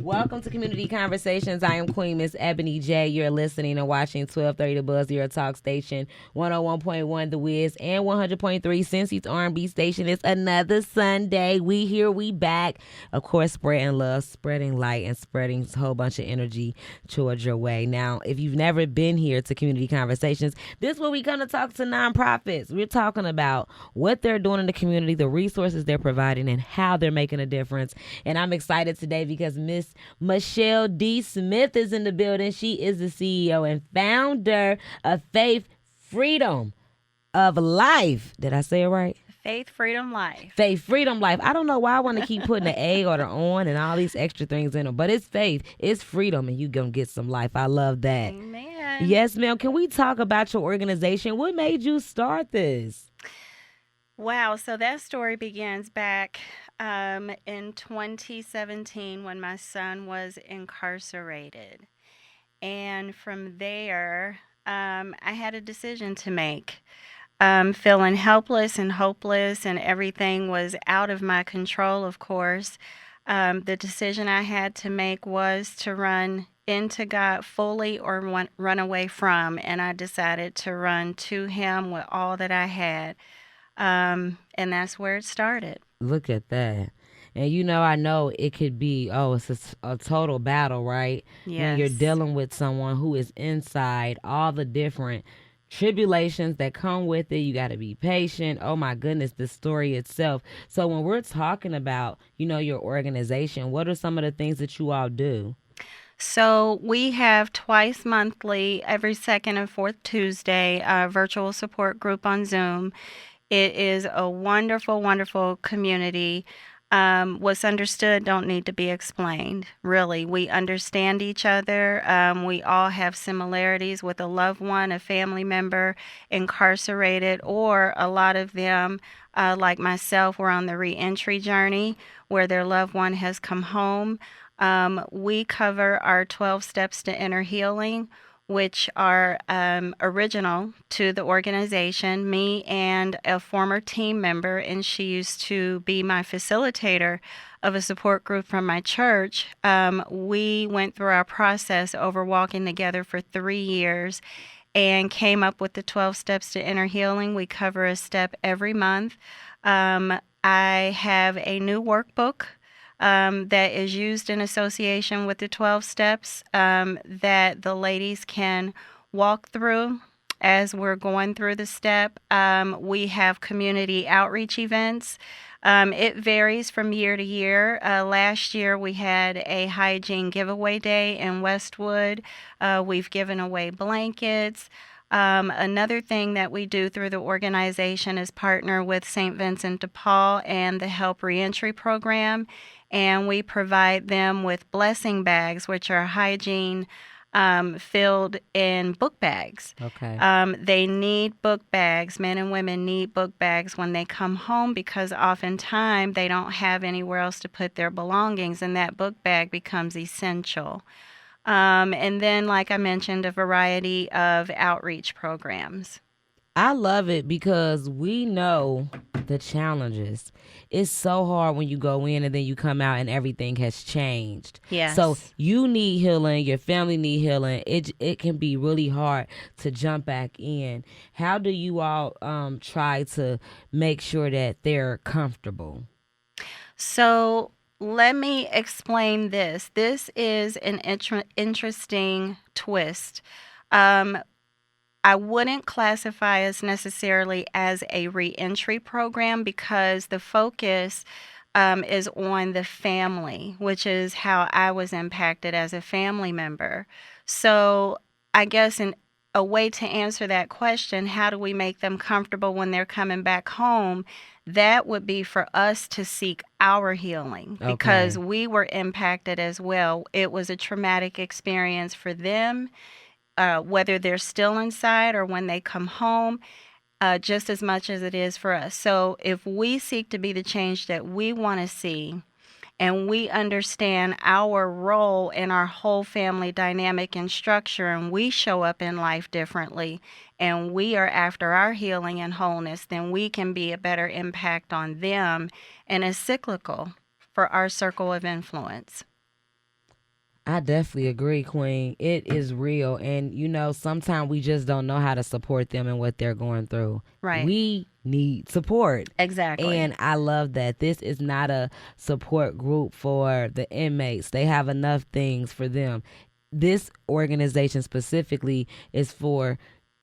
Welcome to Community Conversations. I am Queen Miss Ebony J. You're listening and watching 1230 The Buzz, your talk station, 101.1 The Wiz, and 100.3 Cincy's R&B station. It's another Sunday. We here, we back. Of course, spreading love, spreading light, and spreading a whole bunch of energy towards your way. Now, if you've never been here to Community Conversations, this is where we come to talk to nonprofits. We're talking about what they're doing in the community, the resources they're providing, and how they're making a difference. And I'm excited today because Miss Michelle D. Smith is in the building. She is the CEO and founder of Faith Freedom of Life. Did I say it right? Faith Freedom Life. Faith Freedom Life. I don't know why I want to keep putting the A or the on and all these extra things in them, but it's faith, it's freedom, and you gonna get some life. I love that. Amen. Yes, ma'am. Can we talk about your organization? What made you start this? Wow. So that story begins back in 2017 when my son was incarcerated. And from there, I had a decision to make. Feeling helpless and hopeless, and everything was out of my control, of course. The decision I had to make was to run into God fully or run away from. And I decided to run to Him with all that I had. And that's where it started. Look at that. And I know it could be, it's a total battle, right? When you're Yes. dealing with someone who is inside all the different tribulations that come with it. You got to be patient. Oh my goodness, the story itself. So when we're talking about, your organization, what are some of the things that you all do? So we have twice monthly, every second and fourth Tuesday, a virtual support group on Zoom. It is a wonderful, wonderful community. What's understood don't need to be explained, really. We understand each other. We all have similarities with a loved one, a family member incarcerated, or a lot of them, like myself, were on the reentry journey where their loved one has come home. We cover our 12 steps to inner healing, which are original to the organization. Me and a former team member, and she used to be my facilitator of a support group from my church. We went through our process over walking together for 3 years and came up with the 12 steps to inner healing. We cover a step every month. I have a new workbook that is used in association with the 12 steps that the ladies can walk through as we're going through the step. We have community outreach events. It varies from year to year. Last year we had a hygiene giveaway day in Westwood. We've given away blankets. Another thing that we do through the organization is partner with St. Vincent de Paul and the Help Reentry Program, and we provide them with blessing bags, which are hygiene filled in book bags. Okay. They need book bags. Men and women need book bags when they come home because oftentimes they don't have anywhere else to put their belongings, and that book bag becomes essential. And then, like I mentioned, a variety of outreach programs. I love it because we know the challenges. It's so hard when you go in and then you come out and everything has changed. Yes. So you need healing, your family need healing. It can be really hard to jump back in. How do you all try to make sure that they're comfortable? So let me explain this. This is an interesting twist. I wouldn't classify us necessarily as a reentry program because the focus is on the family, which is how I was impacted as a family member. So I guess a way to answer that question, how do we make them comfortable when they're coming back home? That would be for us to seek our healing because we were impacted as well. It was a traumatic experience for them. Whether they're still inside or when they come home, just as much as it is for us. So if we seek to be the change that we want to see, and we understand our role in our whole family dynamic and structure, and we show up in life differently, and we are after our healing and wholeness, then we can be a better impact on them, and it's cyclical for our circle of influence. I definitely agree, Queen. It is real. And, sometimes we just don't know how to support them and what they're going through. Right. We need support. Exactly. And I love that. This is not a support group for the inmates, they have enough things for them. This organization specifically is for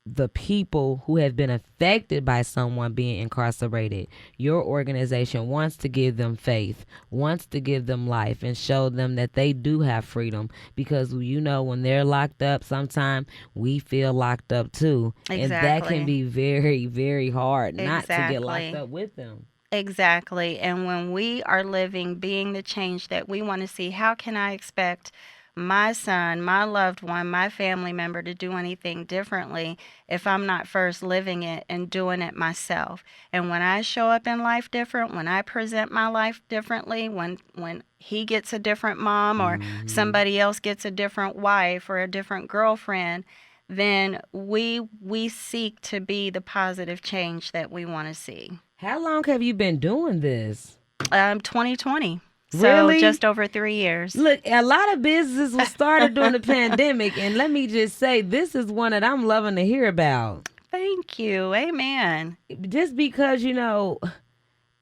the people who have been affected by someone being incarcerated. Your organization wants to give them faith, wants to give them life, and show them that they do have freedom. Because, when they're locked up, sometimes we feel locked up too. And that can Exactly. be very, very hard not to get locked Exactly. up with them. Exactly. And when we are living, being the change that we want to see, how can I expect my son, my loved one, my family member to do anything differently if I'm not first living it and doing it myself? And when I show up in life different, when I present my life differently, when he gets a different mom or somebody else gets a different wife or a different girlfriend, then we seek to be the positive change that we want to see. How long have you been doing this? 2020. So Really? just over 3 years. Look, a lot of businesses was started during the pandemic, and let me just say, this is one that I'm loving to hear about. Thank you. Amen. Just because,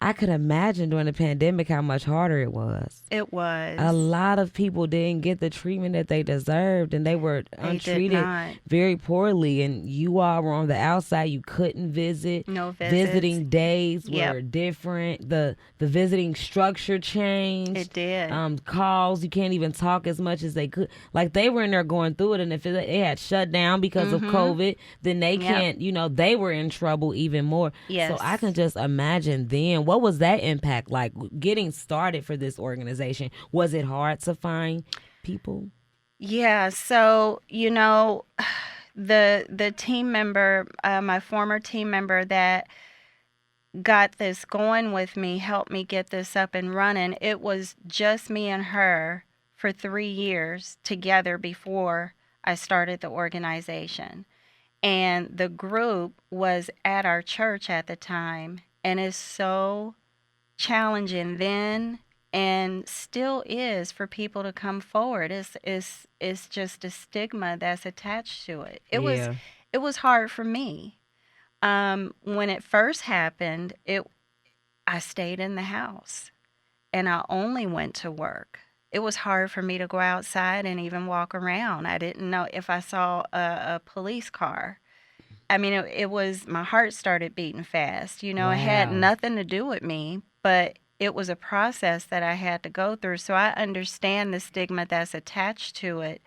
I could imagine during the pandemic how much harder it was. It was. A lot of people didn't get the treatment that they deserved, and they were untreated very poorly. And you all were on the outside. You couldn't visit. No visits. Visiting days were different. The visiting structure changed. It did. Calls, you can't even talk as much as they could. Like, they were in there going through it, and if they had shut down because of COVID, then they can't, they were in trouble even more. Yes. So I can just imagine then. What was that impact like getting started for this organization? Was it hard to find people? Yeah, so the team member, my former team member that got this going with me, helped me get this up and running. It was just me and her for 3 years together before I started the organization. And the group was at our church at the time, and it's so challenging then and still is for people to come forward. It's just a stigma that's attached to it. It was hard for me. When it first happened, I stayed in the house and I only went to work. It was hard for me to go outside and even walk around. I didn't know if I saw a police car. I mean, it was, my heart started beating fast. It had nothing to do with me, but it was a process that I had to go through. So I understand the stigma that's attached to it.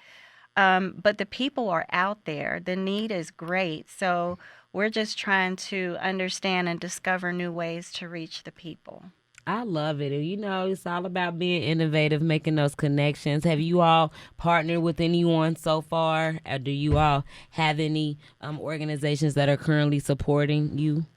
But the people are out there. The need is great. So we're just trying to understand and discover new ways to reach the people. I love it. And it's all about being innovative, making those connections. Have you all partnered with anyone so far? Or do you all have any organizations that are currently supporting you?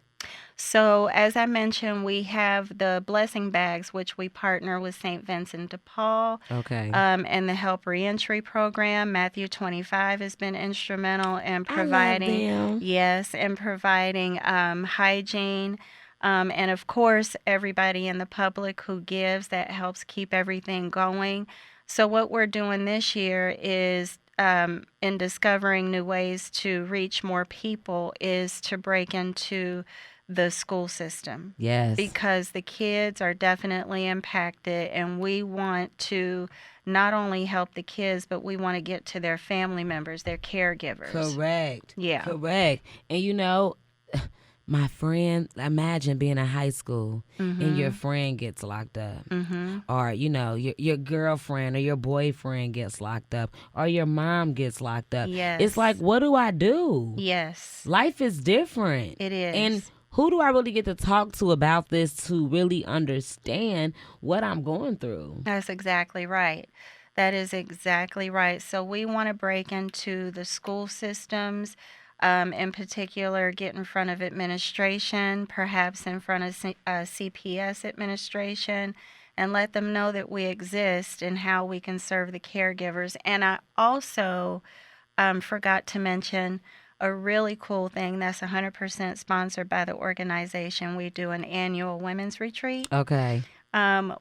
So, as I mentioned, we have the blessing bags, which we partner with St. Vincent de Paul. Okay. And the Help Reentry program. Matthew 25 has been instrumental in providing, I love them. in providing hygiene. And of course, everybody in the public who gives, that helps keep everything going. So what we're doing this year is, in discovering new ways to reach more people, is to break into the school system. Yes. Because the kids are definitely impacted, and we want to not only help the kids, but we want to get to their family members, their caregivers. Correct. Yeah. Correct. And my friend, imagine being in high school and your friend gets locked up. Or, your girlfriend or your boyfriend gets locked up, or your mom gets locked up. Yes. It's like, what do I do? Yes. Life is different. It is. And who do I really get to talk to about this to really understand what I'm going through? That's exactly right. That is exactly right. So we want to break into the school systems, in particular, get in front of administration, perhaps in front of CPS administration, and let them know that we exist and how we can serve the caregivers. And I also forgot to mention a really cool thing that's 100% sponsored by the organization. We do an annual women's retreat. Okay.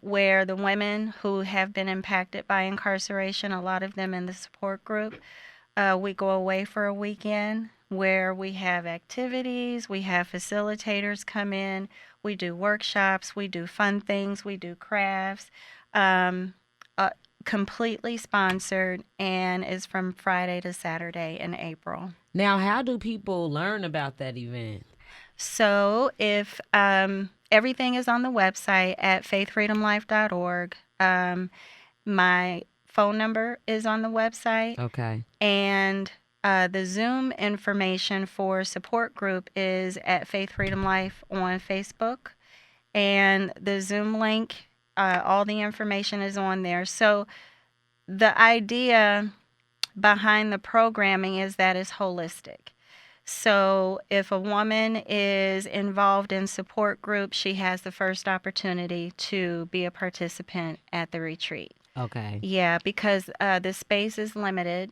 where the women who have been impacted by incarceration, a lot of them in the support group, we go away for a weekend where we have activities, we have facilitators come in, we do workshops, we do fun things, we do crafts. Um, Completely sponsored and is from Friday to Saturday in April. Now, how do people learn about that event? So if everything is on the website at faithfreedomlife.org. My phone number is on the website. Okay. And the Zoom information for support group is at Faith Freedom Life on Facebook. And the Zoom link, all the information is on there. So the idea behind the programming is that it's holistic. So if a woman is involved in support group, she has the first opportunity to be a participant at the retreat. Okay. Yeah, because the space is limited.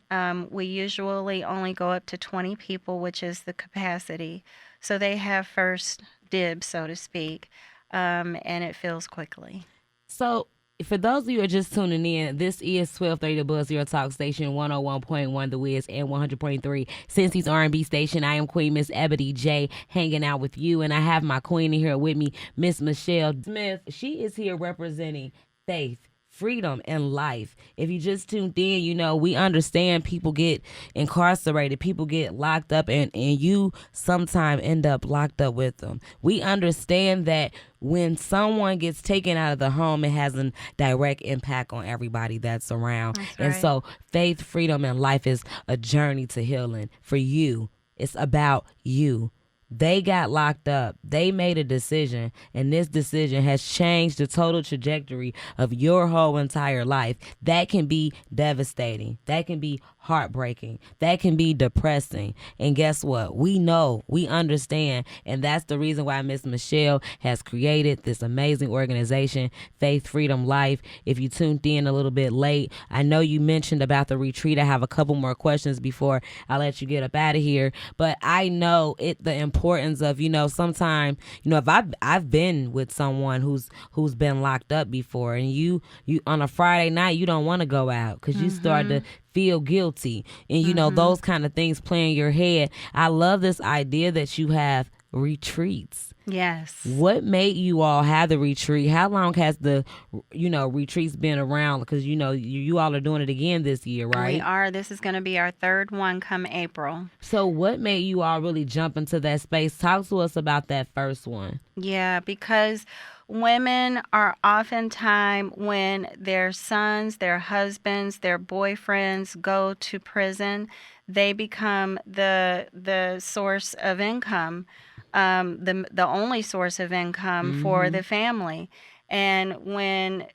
We usually only go up to 20 people, which is the capacity. So they have first dibs, so to speak, and it fills quickly. So, for those of you who are just tuning in, this is 1230 The Buzz, your talk station, 101.1 The Wiz and 100.3 Cincy's R&B station. I am Queen Miss Ebony J, hanging out with you, and I have my queen in here with me, Miss Michelle Smith. She is here representing faith, freedom, and life. If you just tuned in, you know, we understand people get incarcerated, people get locked up, and you sometimes end up locked up with them. We understand that when someone gets taken out of the home, it has a direct impact on everybody that's around. That's And right. so faith, freedom, and life is a journey to healing for you. It's about you. They got locked up. They made a decision, and this decision has changed the total trajectory of your whole entire life. That can be devastating. That can be heartbreaking. That can be depressing. And guess what? We know, we understand, and that's the reason why Miss Michelle has created this amazing organization, Faith Freedom Life. If you tuned in a little bit late, I know you mentioned about the retreat. I have a couple more questions before I let you get up out of here, but I know the importance of, you know, sometimes, you know, if I've been with someone who's been locked up before, and you on a Friday night, you don't want to go out because you start to feel guilty, and you know, those kind of things play in your head. I love this idea that you have retreats. Yes. What made you all have the retreat? How long has the, you know, retreats been around? Because, you know, you all are doing it again this year, right? We are. This is going to be our third one come April. So what made you all really jump into that space? Talk to us about that first one. Yeah, because women are oftentimes, when their sons, their husbands, their boyfriends go to prison, they become the source of income, the only source of income for the family. And when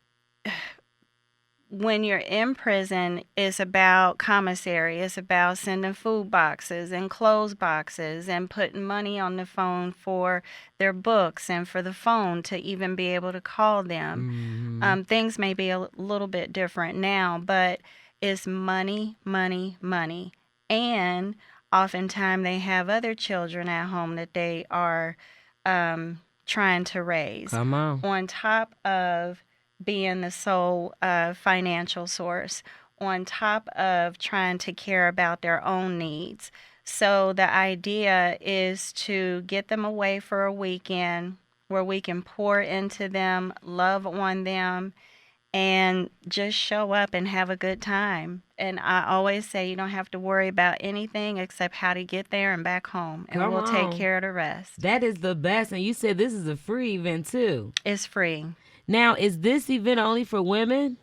you're in prison, it's about commissary. It's about sending food boxes and clothes boxes and putting money on the phone for their books and for the phone to even be able to call them. Things may be a little bit different now, but it's money, money, money. And oftentimes they have other children at home that they are trying to raise. Come On top of being the sole financial source, on top of trying to care about their own needs. So the idea is to get them away for a weekend where we can pour into them, love on them, and just show up and have a good time. And I always say you don't have to worry about anything except how to get there and back home, and Come we'll take on. care of the rest. That is the best. And you said this is a free event too. It's free. Now, is this event only for women?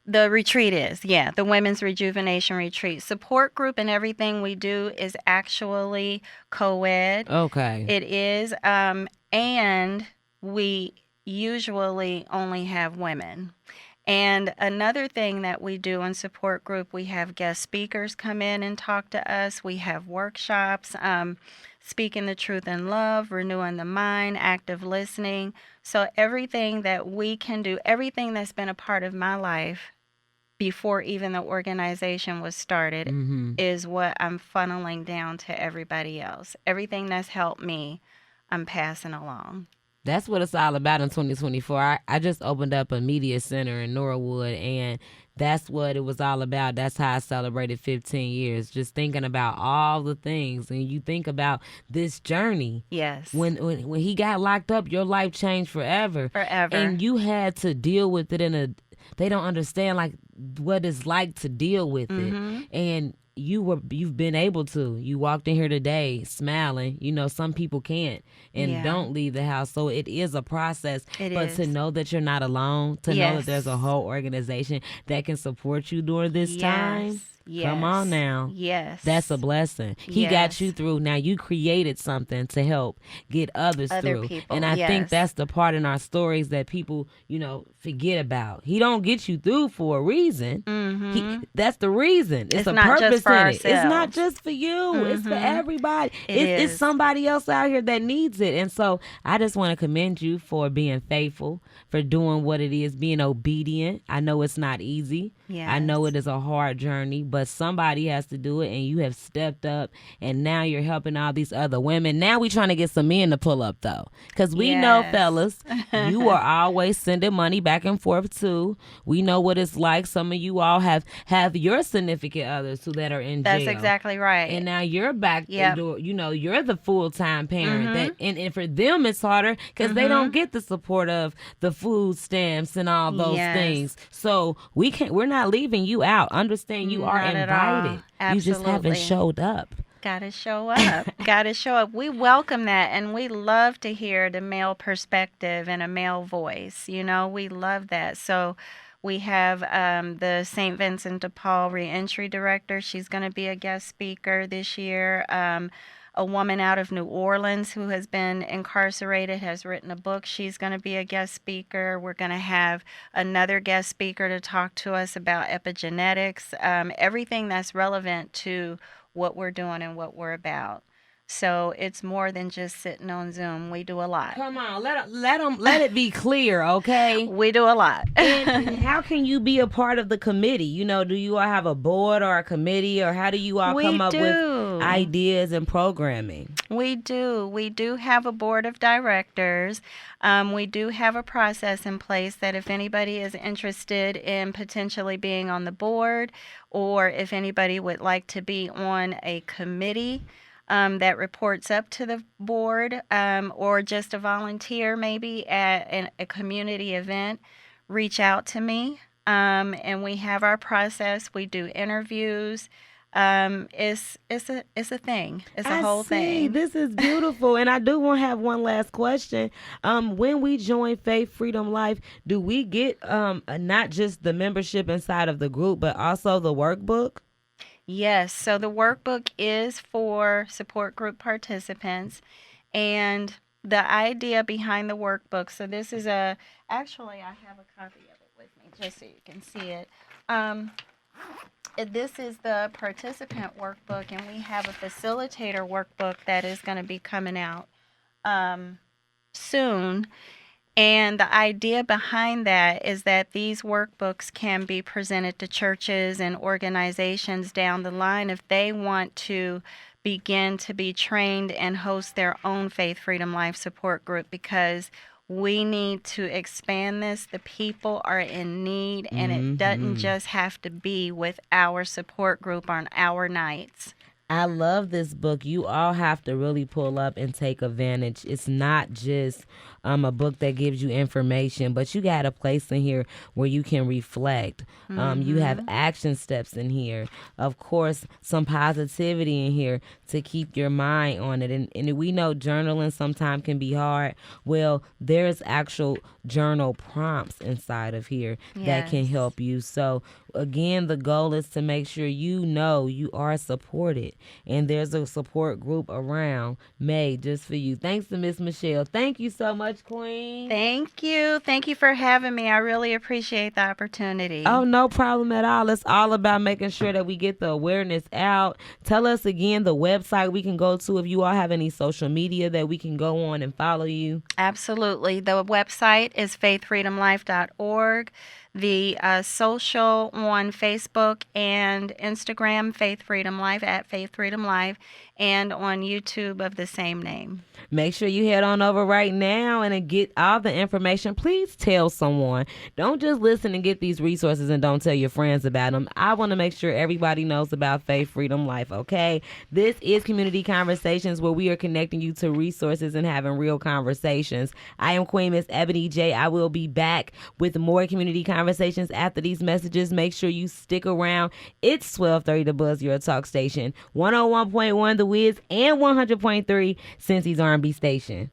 The retreat is, yeah, the Women's Rejuvenation Retreat. Support group and everything we do is actually co-ed. Okay. It is, and we usually only have women. And another thing that we do in support group, we have guest speakers come in and talk to us. We have workshops, speaking the truth in love, renewing the mind, active listening. So everything that we can do, everything that's been a part of my life before even the organization was started, is what I'm funneling down to everybody else. Everything that's helped me, I'm passing along. That's what it's all about in 2024. I just opened up a media center in Norwood, and that's what it was all about. That's how I celebrated 15 years, just thinking about all the things. And you think about this journey. Yes. When he got locked up, your life changed forever. Forever. And you had to deal with it they don't understand like what it's like to deal with it. And you've been able to. You walked in here today smiling. You know, some people can't and don't leave the house. So it is a process. But to know that you're not alone, to know that there's a whole organization that can support you during this time. Come on now. Yes. That's a blessing. He got you through. Now you created something to help get others through. People. And I think that's the part in our stories that people, forget about. He don't get you through for a reason. That's the reason. It's a not purpose just for in ourselves. it. It's not just for you. It's for everybody. It's somebody else out here that needs it. And so I just want to commend you for being faithful, for doing what it is, being obedient. I know it's not easy. I know it is a hard journey, but somebody has to do it, and you have stepped up, and now you're helping all these other women. Now we're trying to get some men to pull up, though, because we know, fellas, you are always sending money back and forth, too. We know what it's like. Some of you all have your significant others that are in jail. That's exactly right. And now you're back the door. You're the full-time parent. And for them, it's harder because they don't get the support of the food stamps and all those things. So we're not leaving you out. Understand you are invited. You just haven't showed up. Gotta show up. Gotta show up. We welcome that, and we love to hear the male perspective and a male voice. We love that. So we have the St. Vincent de Paul Reentry Director. She's going to be a guest speaker this year. A woman out of New Orleans who has been incarcerated has written a book. She's going to be a guest speaker. We're going to have another guest speaker to talk to us about epigenetics, everything that's relevant to what we're doing and what we're about. So it's more than just sitting on Zoom. We do a lot. Come on, let it be clear, okay? We do a lot. And how can you be a part of the committee? Do you all have a board or a committee, or how do you all come up with ideas and programming? We do. We do have a board of directors. We do have a process in place that if anybody is interested in potentially being on the board, or if anybody would like to be on a committee, that reports up to the board, or just a volunteer maybe at a community event, reach out to me. And we have our process. We do interviews. It's a thing. It's a whole thing. This is beautiful. And I do want to have one last question. When we join Faith Freedom Life, do we get not just the membership inside of the group, but also the workbook? Yes, so the workbook is for support group participants, and the idea behind the workbook, so this is actually I have a copy of it with me just so you can see it. This is the participant workbook, and we have a facilitator workbook that is going to be coming out soon. And the idea behind that is that these workbooks can be presented to churches and organizations down the line if they want to begin to be trained and host their own Faith Freedom Life support group, because we need to expand this. The people are in need, and it doesn't just have to be with our support group on our nights. I love this book. You all have to really pull up and take advantage. It's not just a book that gives you information, but you got a place in here where you can reflect. You have action steps in here. Of course, some positivity in here to keep your mind on it. And we know journaling sometimes can be hard. Well, there's actual journal prompts inside of here that can help you. So again, the goal is to make sure you are supported, and there's a support group around made just for you. Thanks to Miss Michelle. Thank you so much, Queen. Thank you. Thank you for having me. I really appreciate the opportunity. Oh, no problem at all. It's all about making sure that we get the awareness out. Tell us again the website we can go to if you all have any social media that we can go on and follow you. Absolutely. The website is faithfreedomlife.org. The social on Facebook and Instagram, Faith Freedom Life, at Faith Freedom Life, and on YouTube of the same name. Make sure you head on over right now and get all the information. Please tell someone. Don't just listen and get these resources and don't tell your friends about them. I want to make sure everybody knows about Faith Freedom Life, okay? This is Community Conversations, where we are connecting you to resources and having real conversations. I am Queen Miss Ebony J. I will be back with more Community Conversations after these messages. Make sure you stick around. It's 1230 The Buzz, your talk station. 101.1 The Wiz and 100.3 Cincy's R&B station.